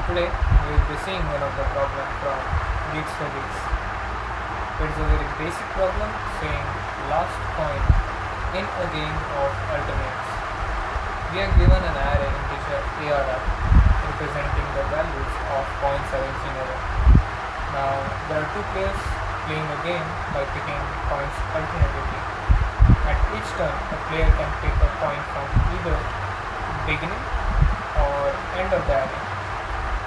today we will be seeing one of the problems from Geeks for Geeks. It is a very basic problem saying last coin in a game of alternates. We are given an array integer ARR representing the values of coins arranged in a row. Now there are two players playing a game by picking coins alternatively. At each turn, a player can pick a coin from either beginning or end of the array.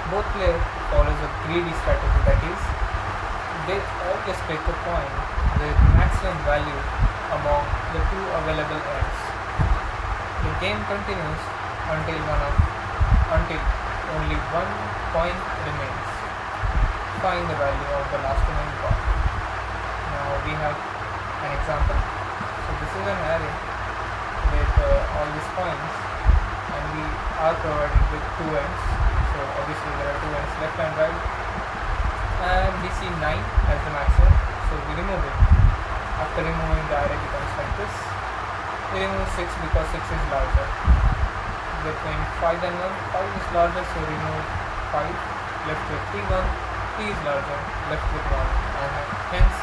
Both players follows a greedy strategy, that is, they always pick a coin with maximum value among the two available ends. The game continues until only one coin remains. Find the value of the last remaining coin. Now we have an example. So this is an array with all these coins, and we are provided with two ends. So obviously there are two ends, left and right, and we see 9 as the maximum, so we remove it. After removing, the array becomes like this. We remove 6 because 6 is larger. Between 5 and 1, 5 is larger, so remove 5, left with 3, 1, 3 is larger, left with 1, and hence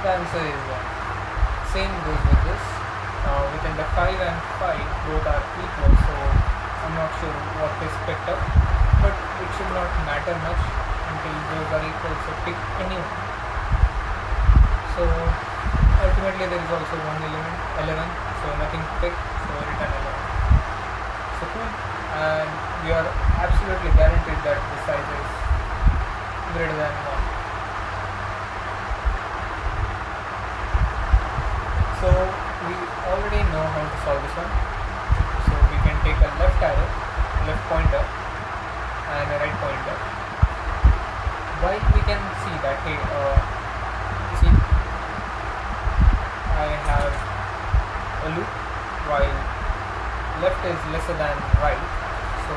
the answer is 1. Same goes with this. Within the 5 and 5 both are equal, so I'm not sure what is picked up, but it should not matter much until those are equal, so pick any one. So ultimately there is also one element, 11, so nothing to pick, so return 11. So cool, and we are absolutely guaranteed that the size is greater than 1. So we already know how to solve this one. So we can take a left arrow, left pointer, and a right pointer. While we can see that, hey, see, I have a loop while left is lesser than right. So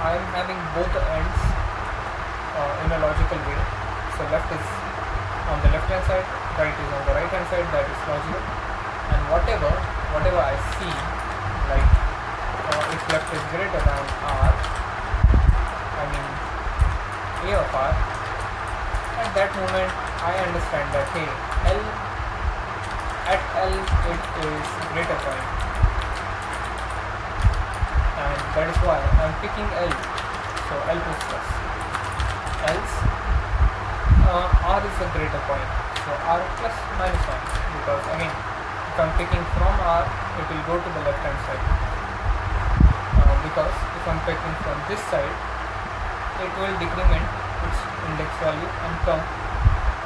I am having both the ends in a logical way. So left is on the left hand side, right is on the right hand side, that is logical. And whatever I see, like if left is greater than R, I mean A of R, at that moment I understand that, hey, at L it is greater point, and that is why I am picking L. So L puts this, else R is a greater point, so R plus minus 1, because again if I am picking from R, it will go to the left hand side, because if I am picking from this side, it will decrement its index value and come,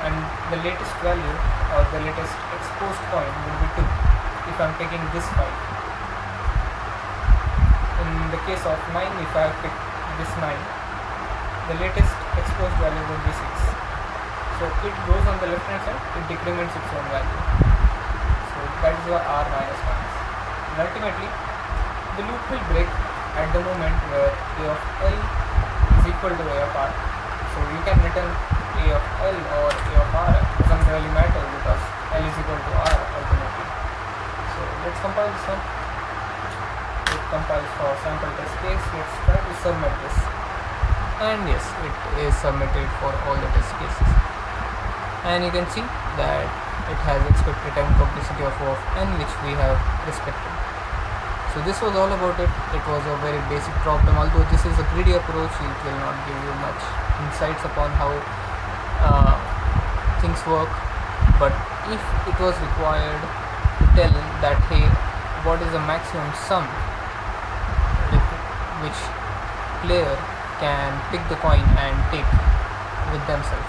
and the latest value or the latest exposed coin will be 2 if I am picking this 5. In the case of 9, if I have picked this 9, the latest exposed value would be 6. So it goes on the left hand side, it decrements its own value. So that is why R minus 1 is. And ultimately, the loop will break at the moment where A of L is equal to A of R. So you can return A of L or A of R, it doesn't really matter because L is equal to R ultimately. So let's compile this one. It compiles for sample test case. Let's try to submit this. And yes, it is submitted for all the test cases. And you can see that it has expected time complexity of O of n, which we have respected. So this was all about it. It was a very basic problem. Although this is a greedy approach, it will not give you much insights upon how things work. But if it was required to tell that, hey, what is the maximum sum which player can pick the coin and take with themselves,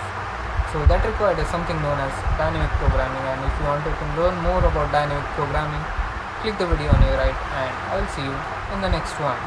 so that required something known as dynamic programming. And if you wanted to learn more about dynamic programming, click the video on your right, and I will see you in the next one.